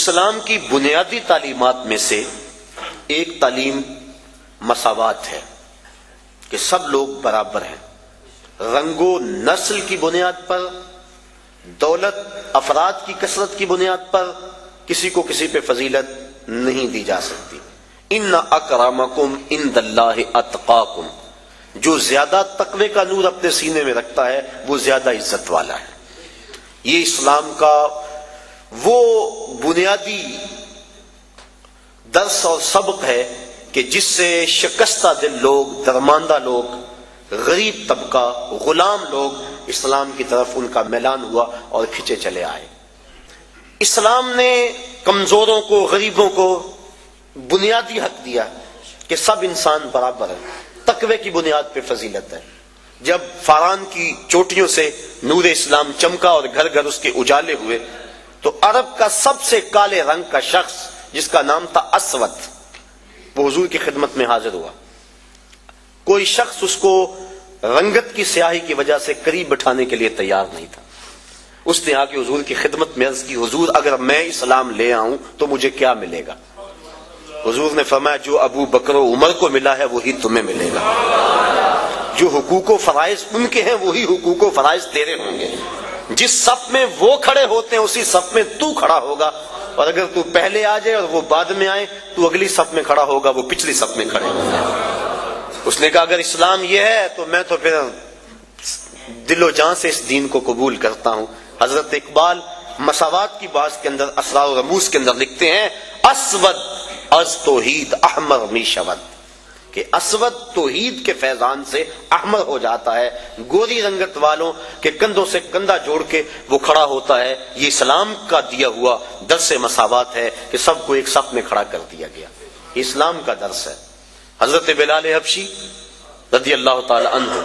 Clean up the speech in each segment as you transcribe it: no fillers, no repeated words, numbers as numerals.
اسلام کی بنیادی تعلیمات میں سے ایک تعلیم مساوات ہے کہ سب لوگ برابر ہیں، رنگ و نسل کی بنیاد پر، دولت، افراد کی کثرت کی بنیاد پر کسی کو کسی پہ فضیلت نہیں دی جا سکتی۔ ان اکرمکم عند اللہ اتقاکم، جو زیادہ تقوی کا نور اپنے سینے میں رکھتا ہے وہ زیادہ عزت والا ہے۔ یہ اسلام کا وہ بنیادی درس اور سبق ہے کہ جس سے شکستہ دل لوگ، درماندہ لوگ، غریب طبقہ، غلام لوگ اسلام کی طرف ان کا میلان ہوا اور کھنچے چلے آئے۔ اسلام نے کمزوروں کو، غریبوں کو بنیادی حق دیا کہ سب انسان برابر ہیں، تقوی کی بنیاد پہ فضیلت ہے۔ جب فاران کی چوٹیوں سے نور اسلام چمکا اور گھر گھر اس کے اجالے ہوئے تو عرب کا سب سے کالے رنگ کا شخص جس کا نام تھا اسود، وہ حضور کی خدمت میں حاضر ہوا۔ کوئی شخص اس کو رنگت کی سیاہی کی وجہ سے قریب بٹھانے کے لیے تیار نہیں تھا۔ اس نے آ کے حضور کی خدمت میں عرض کی، حضور اگر میں اسلام لے آؤں تو مجھے کیا ملے گا؟ حضور نے فرمایا جو ابو بکر و عمر کو ملا ہے وہی تمہیں ملے گا، جو حقوق و فرائض ان کے ہیں وہی حقوق و فرائض تیرے ہوں گے۔ جس صف میں وہ کھڑے ہوتے ہیں اسی صف میں تو کھڑا ہوگا، اور اگر تو پہلے آ جائے اور وہ بعد میں آئے تو اگلی صف میں کھڑا ہوگا، وہ پچھلی صف میں کھڑے ہوں گے۔ اس نے کہا اگر اسلام یہ ہے تو میں تو پھر دل و جان سے اس دین کو قبول کرتا ہوں۔ حضرت اقبال مساوات کی بات کے اندر اسرار و رموز کے اندر لکھتے ہیں اسود از توحید احمر می شود، کہ اسود توحید کے فیضان سے احمر ہو جاتا ہے، گوری رنگت والوں کے کندھوں سے کندھا جوڑ کے وہ کھڑا ہوتا ہے۔ یہ اسلام کا دیا ہوا درس مساوات ہے کہ سب کو ایک صف میں کھڑا کر دیا گیا، یہ اسلام کا درس ہے۔ حضرت بلال حبشی رضی اللہ تعالی عنہ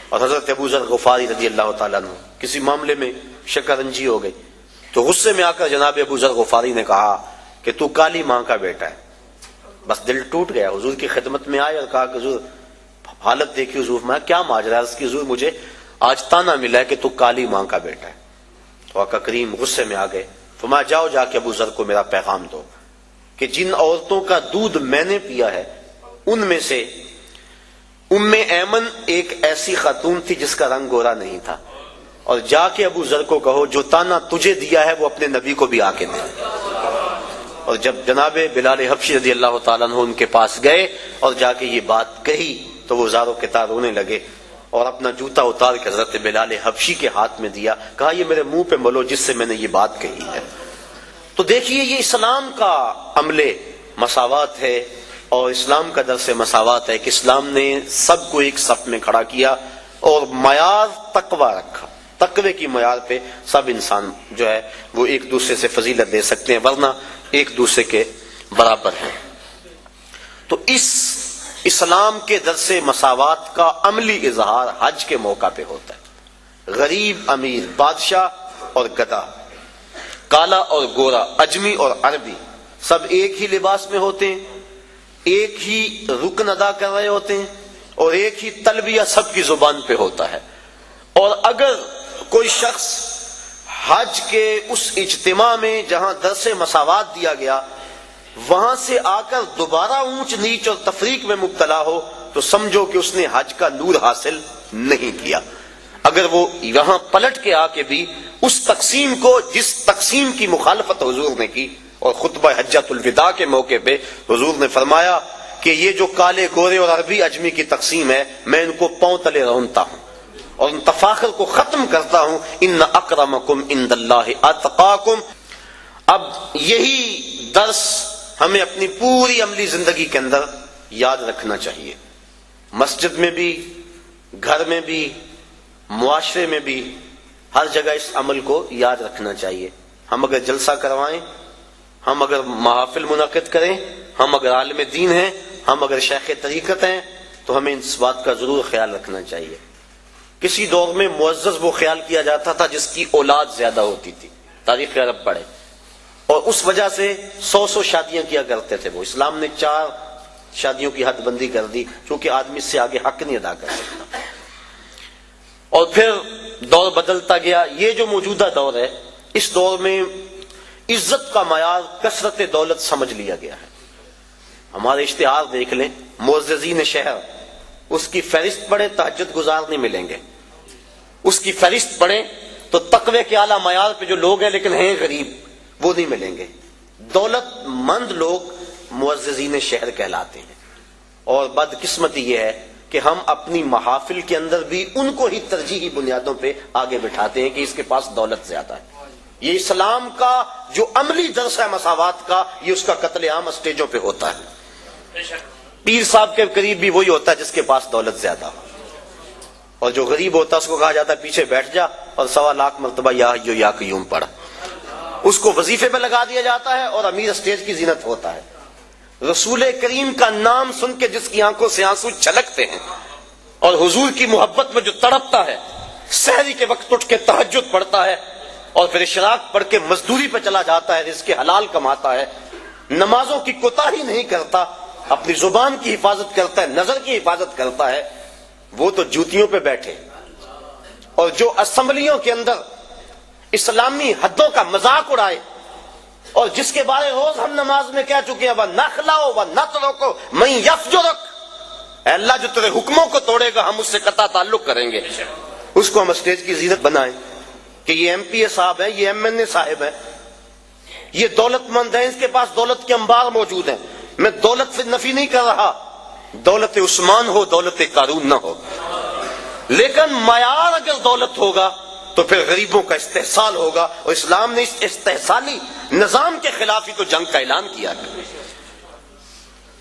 اور حضرت ابو ذر غفاری رضی اللہ تعالی عنہ کسی معاملے میں شکنجی ہو گئی تو غصے میں آ کر جناب ابو ذر غفاری نے کہا کہ تو کالی ماں کا بیٹا ہے۔ بس دل ٹوٹ گیا، حضور کی خدمت میں آئے اور کہا کہ حضور حالت دیکھی، حضور میں کیا ماجرا ہے؟ حضور مجھے آج تانا ملا ہے کہ تو کالی ماں کا بیٹا ہے۔ تو آقا کریم غصے میں آ گئے، فرمایا جاؤ جا کے ابو ذر کو میرا پیغام دو کہ جن عورتوں کا دودھ میں نے پیا ہے ان میں سے ام ایمن ایک ایسی خاتون تھی جس کا رنگ گورا نہیں تھا، اور جا کے ابو ذر کو کہو جو تانا تجھے دیا ہے وہ اپنے نبی کو بھی آ کے دے۔ اور جب جناب بلال حبشی رضی اللہ تعالیٰ عنہ ان کے پاس گئے اور جا کے یہ بات کہی تو وہ زاروں کے تار رونے لگے اور اپنا جوتا اتار کے حضرت بلال حبشی کے ہاتھ میں دیا، کہا یہ میرے منہ پہ ملو جس سے میں نے یہ بات کہی ہے۔ تو دیکھیے یہ اسلام کا عمل مساوات ہے اور اسلام کا درس مساوات ہے کہ اسلام نے سب کو ایک صف میں کھڑا کیا اور معیار تقوی رکھا۔ تقوی کی معیار پہ سب انسان جو ہے وہ ایک دوسرے سے فضیلت دے سکتے ہیں، ورنہ ایک دوسرے کے برابر ہیں۔ تو اس اسلام کے درس مساوات کا عملی اظہار حج کے موقع پہ ہوتا ہے۔ غریب امیر، بادشاہ اور گدھا، کالا اور گورا، اجمی اور عربی سب ایک ہی لباس میں ہوتے ہیں، ایک ہی رکن ادا کر رہے ہوتے ہیں اور ایک ہی تلبیہ سب کی زبان پہ ہوتا ہے۔ اور اگر کوئی شخص حج کے اس اجتماع میں جہاں درس مساوات دیا گیا وہاں سے آ کر دوبارہ اونچ نیچ اور تفریق میں مبتلا ہو تو سمجھو کہ اس نے حج کا نور حاصل نہیں کیا۔ اگر وہ یہاں پلٹ کے آ کے بھی اس تقسیم کو، جس تقسیم کی مخالفت حضور نے کی، اور خطبہ حجۃ الوداع کے موقع پہ حضور نے فرمایا کہ یہ جو کالے گورے اور عربی اجمی کی تقسیم ہے میں ان کو پاؤں تلے رونتا ہوں اور ان تفاخر کو ختم کرتا ہوں۔ ان اکرمکم عند اللہ اتقاکم۔ اب یہی درس ہمیں اپنی پوری عملی زندگی کے اندر یاد رکھنا چاہیے، مسجد میں بھی، گھر میں بھی، معاشرے میں بھی، ہر جگہ اس عمل کو یاد رکھنا چاہیے۔ ہم اگر جلسہ کروائیں، ہم اگر محافل منعقد کریں، ہم اگر عالم دین ہیں، ہم اگر شیخ طریقت ہیں تو ہمیں اس بات کا ضرور خیال رکھنا چاہیے۔ کسی دور میں معزز وہ خیال کیا جاتا تھا جس کی اولاد زیادہ ہوتی تھی، تاریخ عرب پڑھے، اور اس وجہ سے 100 شادیاں کیا کرتے تھے وہ۔ اسلام نے 4 شادیوں کی حد بندی کر دی کیونکہ آدمی اس سے آگے حق نہیں ادا کر سکتا۔ اور پھر دور بدلتا گیا۔ یہ جو موجودہ دور ہے اس دور میں عزت کا معیار کثرت دولت سمجھ لیا گیا ہے۔ ہمارے اشتہار دیکھ لیں، معززین شہر، اس کی فہرست پڑھیں، تہجد گزار نہیں ملیں گے۔ اس کی فہرست پڑھیں تو تقوی کے اعلیٰ معیار پہ جو لوگ ہیں لیکن ہیں غریب، وہ نہیں ملیں گے۔ دولت مند لوگ معززین شہر کہلاتے ہیں، اور بدقسمتی یہ ہے کہ ہم اپنی محافل کے اندر بھی ان کو ہی ترجیحی بنیادوں پہ آگے بٹھاتے ہیں کہ اس کے پاس دولت زیادہ ہے۔ یہ اسلام کا جو عملی درس ہے مساوات کا، یہ اس کا قتل عام اسٹیجوں پہ ہوتا ہے۔ پیر صاحب کے قریب بھی وہی ہوتا ہے جس کے پاس دولت زیادہ ہو، اور جو غریب ہوتا ہے اس کو کہا جاتا ہے پیچھے بیٹھ جا اور 1.25 لاکھ مرتبہ یا حیو یا قیوم پڑھ۔ اس کو وظیفے پہ لگا دیا جاتا ہے اور امیر اسٹیج کی زینت ہوتا ہے۔ رسول کریم کا نام سن کے جس کی آنکھوں سے آنسو چھلکتے ہیں اور حضور کی محبت میں جو تڑپتا ہے، سحری کے وقت اٹھ کے تہجد پڑھتا ہے اور پھر اشراق پڑھ کے مزدوری پہ چلا جاتا ہے، رزق حلال کماتا ہے، نمازوں کی کوتاہی نہیں کرتا، اپنی زبان کی حفاظت کرتا ہے، نظر کی حفاظت کرتا ہے، وہ تو جوتیوں پہ بیٹھے۔ اور جو اسمبلیوں کے اندر اسلامی حدوں کا مذاق اڑائے اور جس کے بارے روز ہم نماز میں کہہ چکے ہیں، وَنَخْلَعُ وَنَتْرُكُ مَن يَفْجُرُكَ، اے اللہ جو تیرے حکموں کو توڑے گا ہم اس سے قطع تعلق کریں گے۔ اس کو ہم اسٹیج کی زینت بنائیں کہ یہ ایم پی اے صاحب ہیں، یہ ایم این اے صاحب ہیں، یہ دولت مند ہیں، اس کے پاس دولت کے انبار موجود ہیں۔ میں دولت سے نفی نہیں کر رہا، دولت عثمان ہو، دولت قارون نہ ہو، لیکن معیار اگر دولت ہوگا تو پھر غریبوں کا استحصال ہوگا، اور اسلام نے اس استحصالی نظام کے خلاف ہی تو جنگ کا اعلان کیا ہے۔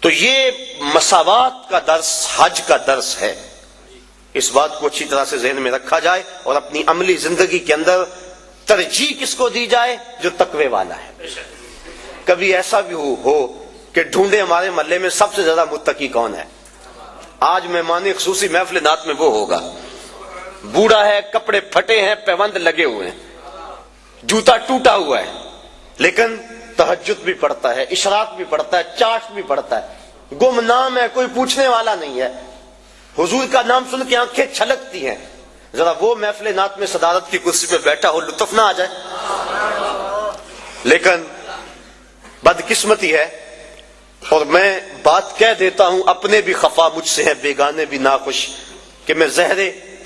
تو یہ مساوات کا درس حج کا درس ہے، اس بات کو اچھی طرح سے ذہن میں رکھا جائے اور اپنی عملی زندگی کے اندر ترجیح کس کو دی جائے؟ جو تقوی والا ہے۔ کبھی ایسا بھی ہو کہ ڈھونڈے ہمارے محلے میں سب سے زیادہ متقی کون ہے، آج مہمان خصوصی محفل نعت میں وہ ہوگا، بوڑھا ہے، کپڑے پھٹے ہیں، پیوند لگے ہوئے ہیں، جوتا ٹوٹا ہوا ہے، لیکن تہجد بھی پڑھتا ہے، اشراق بھی پڑھتا ہے، چاشت بھی پڑھتا ہے، گمنام ہے، کوئی پوچھنے والا نہیں ہے، حضور کا نام سن کے آنکھیں چھلکتی ہیں۔ ذرا وہ محفل نعت میں صدارت کی کرسی پہ بیٹھا ہو، لطف نہ آ جائے؟ لیکن بدقسمتی ہے، اور میں بات کہہ دیتا ہوں، اپنے بھی خفا مجھ سے ہے، بیگانے بھی ناخوش، کہ میں زہر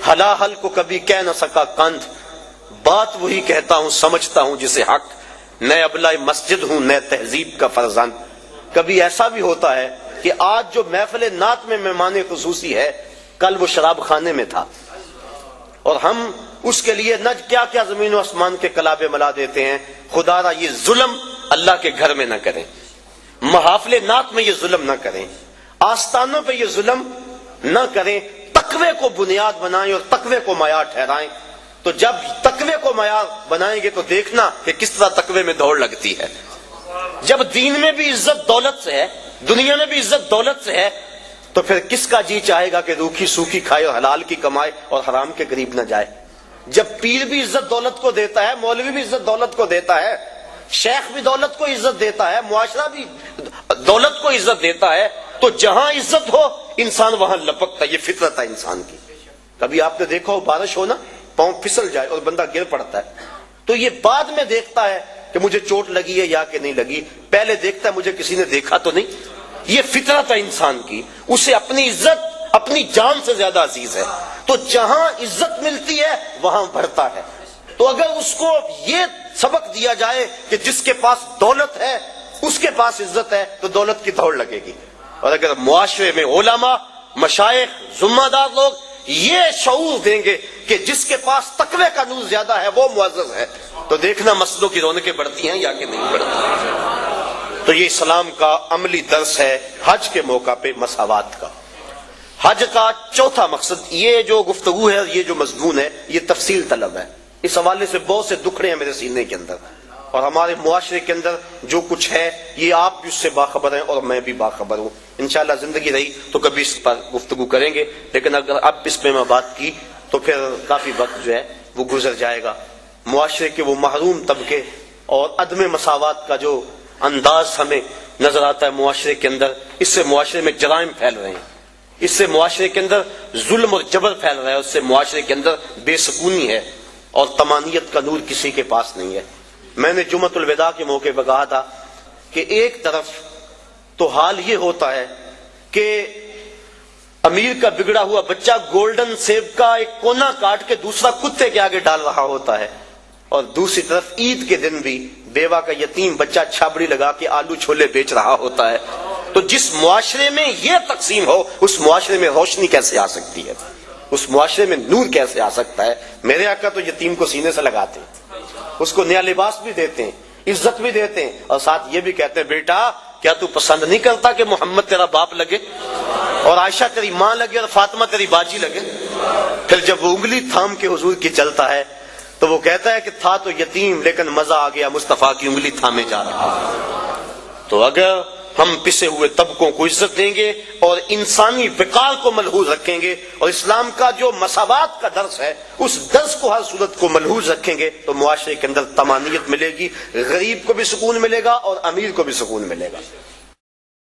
حلاحل کو کبھی کہہ نہ سکا کندھ، بات وہی کہتا ہوں سمجھتا ہوں جسے حق، نئے ابلہ مسجد ہوں نئے تہذیب کا فرزند۔ کبھی ایسا بھی ہوتا ہے کہ آج جو محفل نعت میں مہمان خصوصی ہے، کل وہ شراب خانے میں تھا، اور ہم اس کے لیے نہ کیا کیا زمین و آسمان کے کلابے ملا دیتے ہیں۔ خدا را یہ ظلم اللہ کے گھر میں نہ کریں، محافل نعت میں یہ ظلم نہ کریں، آستانوں پہ یہ ظلم نہ کریں، تقوی کو بنیاد بنائیں اور تقوی کو معیار ٹھہرائیں۔ تو جب تقوی کو معیار بنائیں گے تو دیکھنا کہ کس طرح تقوی میں دوڑ لگتی ہے۔ جب دین میں بھی عزت دولت سے ہے، دنیا میں بھی عزت دولت سے ہے، تو پھر کس کا جی چاہے گا کہ روکھی سوکھی کھائے اور حلال کی کمائے اور حرام کے قریب نہ جائے؟ جب پیر بھی عزت دولت کو دیتا ہے، مولوی بھی عزت دولت کو دیتا ہے، شیخ بھی دولت کو عزت دیتا ہے، معاشرہ بھی دولت کو عزت دیتا ہے، تو جہاں عزت ہو انسان وہاں لپکتا ہے، یہ فطرت ہے انسان کی۔ کبھی آپ نے دیکھا ہو بارش ہو نا، پاؤں پھسل جائے اور بندہ گر پڑتا ہے، تو یہ بعد میں دیکھتا ہے کہ مجھے چوٹ لگی ہے یا کہ نہیں لگی، پہلے دیکھتا ہے مجھے کسی نے دیکھا تو نہیں۔ یہ فطرت ہے انسان کی، اسے اپنی عزت اپنی جان سے زیادہ عزیز ہے، تو جہاں عزت ملتی ہے وہاں بڑھتا ہے۔ تو اگر اس کو یہ سبق دیا جائے کہ جس کے پاس دولت ہے اس کے پاس عزت ہے، تو دولت کی دوڑ لگے گی۔ اور اگر معاشرے میں علماء، مشائخ، ذمہ دار لوگ یہ شعور دیں گے کہ جس کے پاس تقوی کا نور زیادہ ہے وہ معزز ہے، تو دیکھنا مسجدوں کی رونقیں بڑھتی ہیں یا کہ نہیں بڑھتی۔ تو یہ اسلام کا عملی درس ہے حج کے موقع پہ مساوات کا۔ حج کا چوتھا مقصد، یہ جو گفتگو ہے، یہ جو مضمون ہے، یہ تفصیل طلب ہے، اس حوالے سے بہت سے دکھڑے ہیں میرے سینے کے اندر، اور ہمارے معاشرے کے اندر جو کچھ ہے یہ آپ بھی اس سے باخبر ہیں اور میں بھی باخبر ہوں۔ انشاءاللہ زندگی رہی تو کبھی اس پر گفتگو کریں گے، لیکن اگر اب اس پہ میں بات کی تو پھر کافی وقت جو ہے وہ گزر جائے گا۔ معاشرے کے وہ محروم طبقے اور عدم مساوات کا جو انداز ہمیں نظر آتا ہے معاشرے کے اندر، اس سے معاشرے میں جرائم پھیل رہے ہیں، اس سے معاشرے کے اندر ظلم اور جبر پھیل رہا ہے، اس سے معاشرے کے اندر بے سکونی ہے اور طمانینت کا نور کسی کے پاس نہیں ہے۔ میں نے جمعۃ الوداع کے موقع پر کہا تھا کہ ایک طرف تو حال یہ ہوتا ہے کہ امیر کا بگڑا ہوا بچہ گولڈن سیب کا ایک کونا کاٹ کے دوسرا کتے کے آگے ڈال رہا ہوتا ہے، اور دوسری طرف عید کے دن بھی بیوہ کا یتیم بچہ چھابڑی لگا کے آلو چھولے بیچ رہا ہوتا ہے۔ تو جس معاشرے میں یہ تقسیم ہو، اس معاشرے میں روشنی کیسے آ سکتی ہے، اس معاشرے میں نور کیسے آ سکتا ہے؟ میرے آقا تو یتیم کو سینے سے لگاتے ہیں، اس کو نیا لباس بھی دیتے ہیں، عزت بھی دیتے ہیں، اور ساتھ یہ بھی کہتے ہیں بیٹا کیا تو پسند نہیں کرتا کہ محمد تیرا باپ لگے اور عائشہ تیری ماں لگے اور فاطمہ تیری باجی لگے؟ پھر جب وہ انگلی تھام کے حضور کی چلتا ہے تو وہ کہتا ہے کہ تھا تو یتیم لیکن مزہ آ گیا مصطفیٰ کی انگلی تھامے جا رہا۔ تو اگر ہم پسے ہوئے طبقوں کو عزت دیں گے اور انسانی وقار کو ملحوظ رکھیں گے اور اسلام کا جو مساوات کا درس ہے اس درس کو ہر صورت کو ملحوظ رکھیں گے تو معاشرے کے اندر طمانینت ملے گی، غریب کو بھی سکون ملے گا اور امیر کو بھی سکون ملے گا۔